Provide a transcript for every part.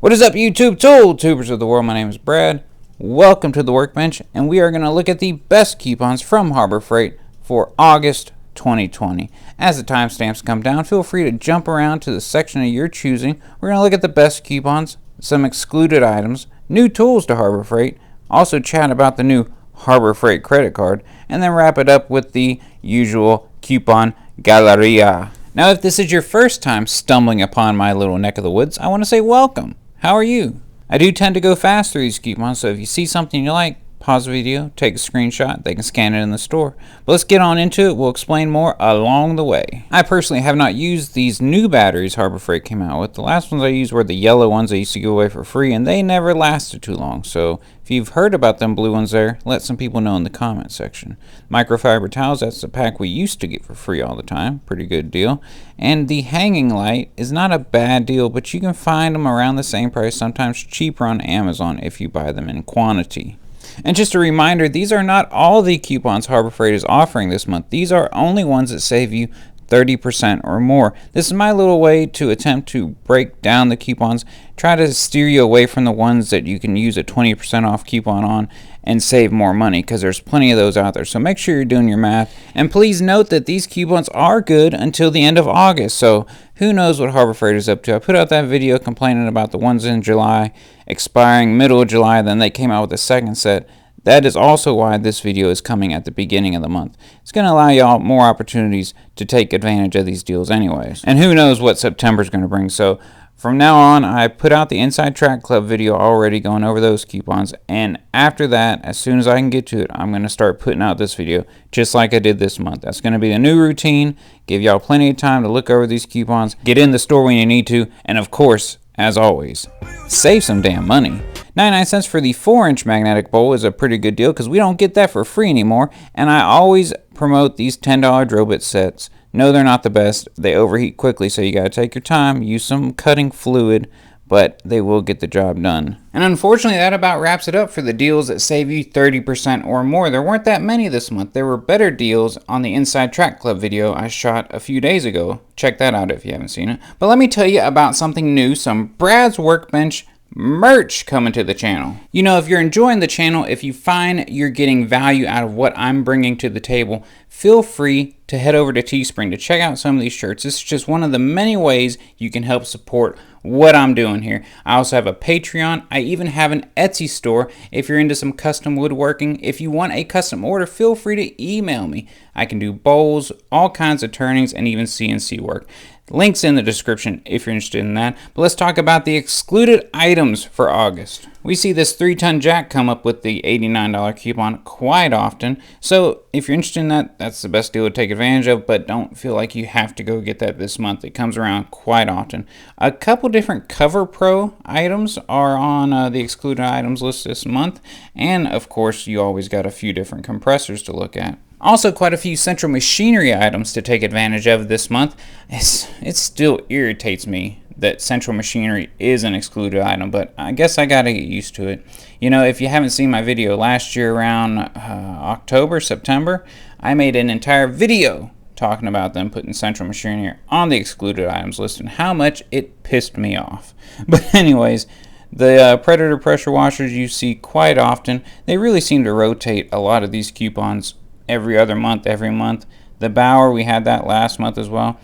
What is up, YouTube tool tubers of the world? My name is Brad. Welcome to the workbench, and we are going to look at the best coupons from Harbor Freight for August 2020. As the timestamps come down, feel free to jump around to the section of your choosing. We're going to look at the best coupons, some excluded items, new tools to Harbor Freight, also chat about the new Harbor Freight credit card, and then wrap it up with the usual coupon galleria. Now, if this is your first time stumbling upon my little neck of the woods, I want to say welcome. How are you? I do tend to go fast through these coupons, so if you see something you like, pause the video, take a screenshot, they can scan it in the store. But let's get on into it. We'll explain more along the way. I personally have not used these new batteries Harbor Freight came out with. The last ones I used were the yellow ones I used to give away for free, and they never lasted too long. So if you've heard about them blue ones there, let some people know in the comment section. Microfiber towels, that's the pack we used to get for free all the time. Pretty good deal. And the hanging light is not a bad deal, but you can find them around the same price, sometimes cheaper on Amazon if you buy them in quantity. And just a reminder, these are not all the coupons Harbor Freight is offering this month. These are only ones that save you 30% or more. This is my little way to attempt to break down the coupons, try to steer you away from the ones that you can use a 20% off coupon on and save more money, because there's plenty of those out there. So make sure you're doing your math. And please note that these coupons are good until the end of August. So who knows what Harbor Freight is up to. I put out that video complaining about the ones in July expiring middle of July. Then they came out with a second set. That is also why this video is coming at the beginning of the month. It's going to allow y'all more opportunities to take advantage of these deals anyways. And who knows what September is going to bring. So from now on, I put out the Inside Track Club video already going over those coupons. And after that, as soon as I can get to it, I'm going to start putting out this video just like I did this month. That's going to be the new routine. Give y'all plenty of time to look over these coupons, get in the store when you need to, and of course, as always, save some damn money. 99 cents for the 4-inch magnetic bowl is a pretty good deal because we don't get that for free anymore. And I always promote these $10 drill bit sets. No, they're not the best. They overheat quickly, so you got to take your time, use some cutting fluid, but they will get the job done. And unfortunately, that about wraps it up for the deals that save you 30% or more. There weren't that many this month. There were better deals on the Inside Track Club video I shot a few days ago. Check that out if you haven't seen it. But let me tell you about something new, some Brad's Workbench merch coming to the channel. You know, if you're enjoying the channel, if you find you're getting value out of what I'm bringing to the table, feel free to head over to Teespring to check out some of these shirts. This is just one of the many ways you can help support what I'm doing here. I also have a Patreon. I even have an Etsy store if you're into some custom woodworking. If you want a custom order, feel free to email me. I can do bowls, all kinds of turnings, and even CNC work. Links in the description if you're interested in that. But let's talk about the excluded items for August. We see this 3-ton jack come up with the $89 coupon quite often. So if you're interested in that, that's the best deal to take advantage of, but don't feel like you have to go get that this month. It comes around quite often. A couple different Cover Pro items are on the excluded items list this month. And of course, you always got a few different compressors to look at. Also, quite a few central machinery items to take advantage of this month. It still irritates me that central machinery is an excluded item, but I guess I gotta get used to it. You know, if you haven't seen my video last year around October, September, I made an entire video talking about them putting central machinery on the excluded items list and how much it pissed me off. But anyways, the Predator pressure washers you see quite often, they really seem to rotate a lot of these coupons every other month, every month. The Bauer, we had that last month as well.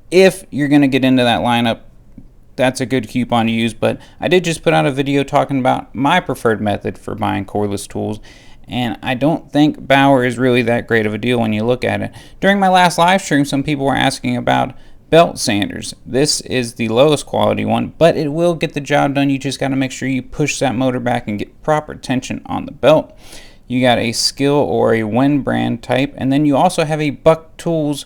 If you're going to get into that lineup, that's a good coupon to use. But I did just put out a video talking about my preferred method for buying cordless tools, and I don't think Bauer is really that great of a deal when you look at it. During my last live stream, some people were asking about belt sanders. This is the lowest quality one, but it will get the job done. You just got to make sure you push that motor back and get proper tension on the belt. You got a Skill or a Win brand type, and then you also have a Buck Tools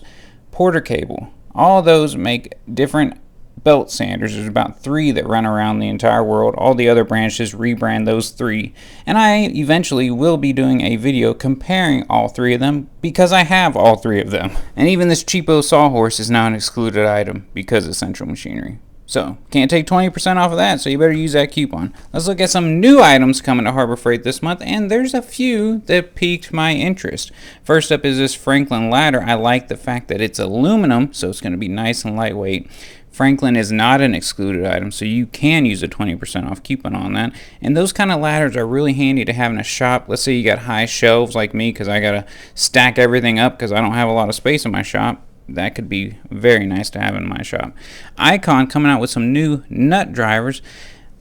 Porter cable. All those make different belt sanders. There's about 3 that run around the entire world. All the other branches rebrand those 3. And I eventually will be doing a video comparing all 3 of them because I have all 3 of them. And even this cheapo sawhorse is now an excluded item because of central machinery. So, can't take 20% off of that, so you better use that coupon. Let's look at some new items coming to Harbor Freight this month, and there's a few that piqued my interest. First up is this Franklin ladder. I like the fact that it's aluminum, so it's going to be nice and lightweight. Franklin is not an excluded item, so you can use a 20% off coupon on that. And those kind of ladders are really handy to have in a shop. Let's say you got high shelves like me, because I got to stack everything up because I don't have a lot of space in my shop. That could be very nice to have in my shop. Icon coming out with some new nut drivers.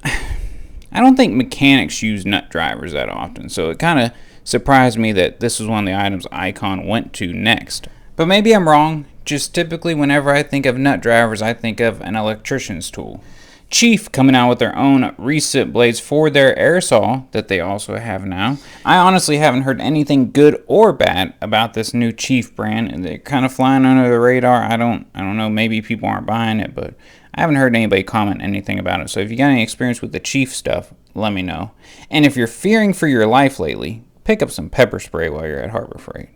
I don't think mechanics use nut drivers that often, so it kind of surprised me that this was one of the items Icon went to next. But maybe I'm wrong. Just typically whenever I think of nut drivers, I think of an electrician's tool. Chief coming out with their own recip blades for their air saw that they also have now. I honestly haven't heard anything good or bad about this new Chief brand, and they're kind of flying under the radar. I don't know, maybe people aren't buying it, but I haven't heard anybody comment anything about it. So if you got any experience with the Chief stuff, let me know. And if you're fearing for your life lately, pick up some pepper spray while you're at Harbor Freight.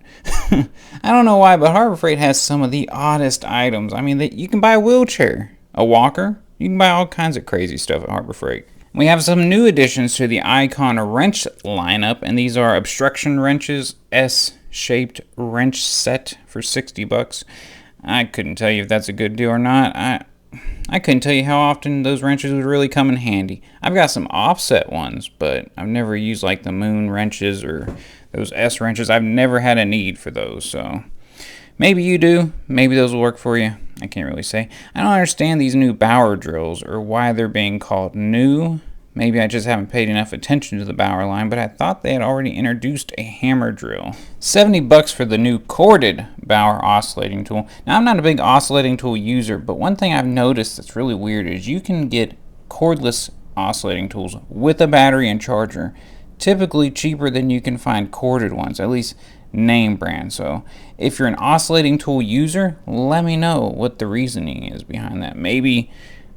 I don't know why, but Harbor Freight has some of the oddest items. I mean, you can buy a wheelchair, a walker. You can buy all kinds of crazy stuff at Harbor Freight. We have some new additions to the Icon wrench lineup, and these are obstruction wrenches, S-shaped wrench set for $60. I couldn't tell you if that's a good deal or not. I couldn't tell you how often those wrenches would really come in handy. I've got some offset ones, but I've never used like the moon wrenches or those S wrenches. I've never had a need for those, so maybe you do. Maybe those will work for you. I can't really say. I don't understand these new Bauer drills or why they're being called new. Maybe I just haven't paid enough attention to the Bauer line, but I thought they had already introduced a hammer drill. $70 for the new corded Bauer oscillating tool. Now, I'm not a big oscillating tool user, but one thing I've noticed that's really weird is you can get cordless oscillating tools with a battery and charger, typically cheaper than you can find corded ones, at least name brand. So if you're an oscillating tool user, let me know what the reasoning is behind that. Maybe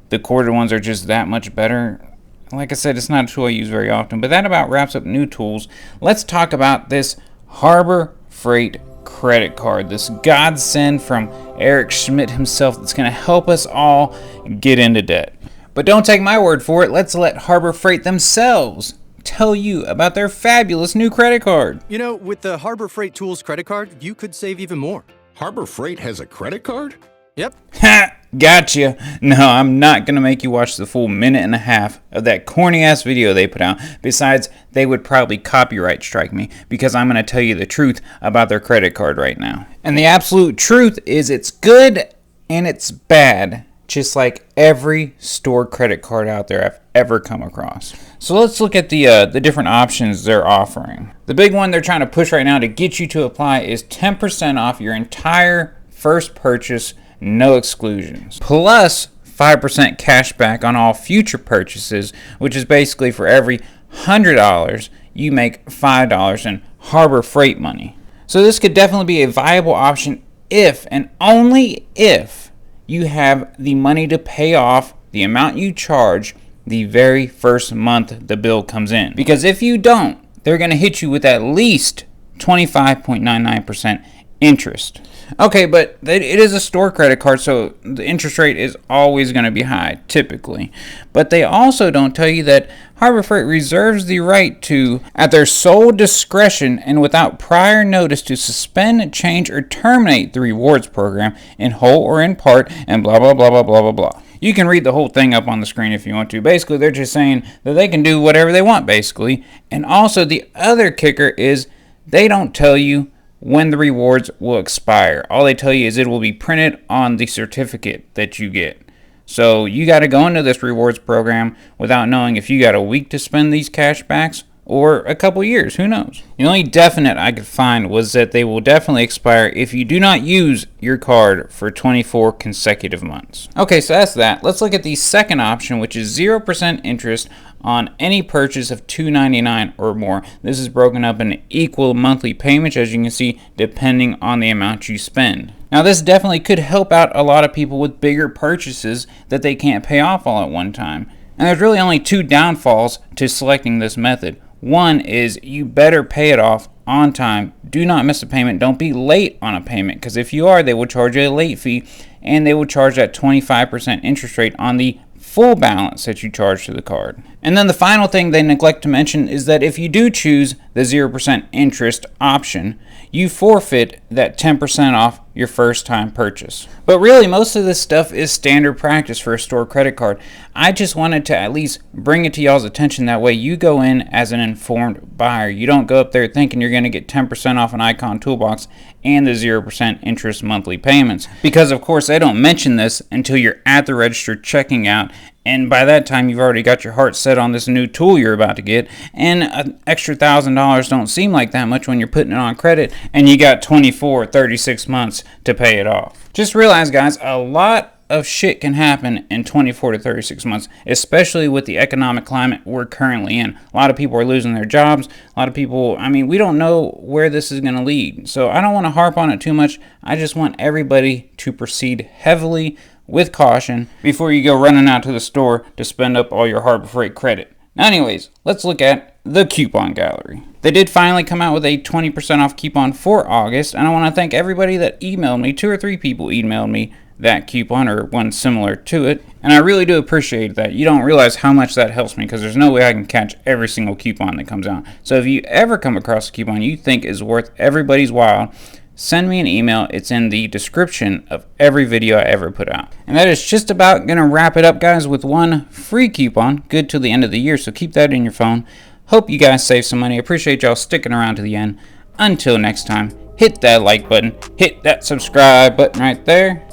the corded ones are just that much better. Like I said, it's not a tool I use very often, but that about wraps up new tools. Let's talk about this Harbor Freight credit card, this godsend from Eric Schmidt himself that's going to help us all get into debt. But don't take my word for it. Let's let Harbor Freight themselves tell you about their fabulous new credit card. You know, with the Harbor Freight Tools credit card, you could save even more. Harbor Freight has a credit card? Yep. Ha! Gotcha. No, I'm not going to make you watch the full minute and a half of that corny-ass video they put out. Besides, they would probably copyright strike me because I'm going to tell you the truth about their credit card right now. And the absolute truth is it's good and it's bad, just like every store credit card out there I've ever come across. So let's look at the different options they're offering. The big one they're trying to push right now to get you to apply is 10% off your entire first purchase, no exclusions, plus 5% cash back on all future purchases, which is basically for every $100 you make $5 in Harbor Freight money. So this could definitely be a viable option if and only if you have the money to pay off the amount you charge the very first month the bill comes in. Because if you don't, they're going to hit you with at least 25.99% interest. Okay, but it is a store credit card, so the interest rate is always going to be high, typically. But they also don't tell you that Harbor Freight reserves the right to, at their sole discretion and without prior notice, to suspend, change, or terminate the rewards program in whole or in part, and blah, blah, blah, blah, blah, blah, blah. You can read the whole thing up on the screen if you want to. Basically, they're just saying that they can do whatever they want, basically. And also, the other kicker is they don't tell you when the rewards will expire. All they tell you is it will be printed on the certificate that you get. So you got to go into this rewards program without knowing if you got a week to spend these cash backs or a couple years. Who knows? The only definite I could find was that they will definitely expire if you do not use your card for 24 consecutive months. Okay, so that's that. Let's look at the second option, which is 0% interest on any purchase of $2.99 or more. This is broken up in equal monthly payments, as you can see, depending on the amount you spend. Now, this definitely could help out a lot of people with bigger purchases that they can't pay off all at one time. And there's really only two downfalls to selecting this method. One is you better pay it off on time. Do not miss a payment. Don't be late on a payment, because if you are, they will charge you a late fee, and they will charge that 25% interest rate on the full balance that you charge to the card. And then the final thing they neglect to mention is that if you do choose the 0% interest option, you forfeit that 10% off your first time purchase. But really, most of this stuff is standard practice for a store credit card. I just wanted to at least bring it to y'all's attention. That way you go in as an informed buyer. You don't go up there thinking you're going to get 10% off an Icon Toolbox and the 0% interest monthly payments. Because of course they don't mention this until you're at the register checking out. And by that time, you've already got your heart set on this new tool you're about to get. And an extra $1,000 don't seem like that much when you're putting it on credit. And you got 24 or 36 months to pay it off. Just realize, guys, a lot of shit can happen in 24 to 36 months, especially with the economic climate we're currently in. A lot of people are losing their jobs. A lot of people, we don't know where this is going to lead. So I don't want to harp on it too much. I just want everybody to proceed heavily with caution before you go running out to the store to spend up all your Harbor Freight credit. Now anyways, let's look at the coupon gallery. They did finally come out with a 20% off coupon for August, and I want to thank everybody that emailed me. 2 or 3 people emailed me that coupon or one similar to it, and I really do appreciate that. You don't realize how much that helps me because there's no way I can catch every single coupon that comes out. So if you ever come across a coupon you think is worth everybody's while, send me an email. It's in the description of every video I ever put out. And that is just about going to wrap it up, guys, with one free coupon, good till the end of the year, so keep that in your phone. Hope you guys save some money. Appreciate y'all sticking around to the end. Until next time, hit that like button, hit that subscribe button right there,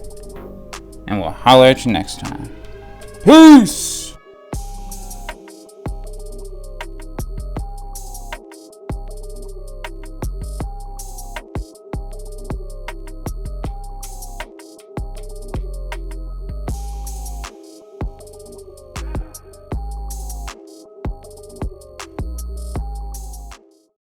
and we'll holler at you next time. Peace!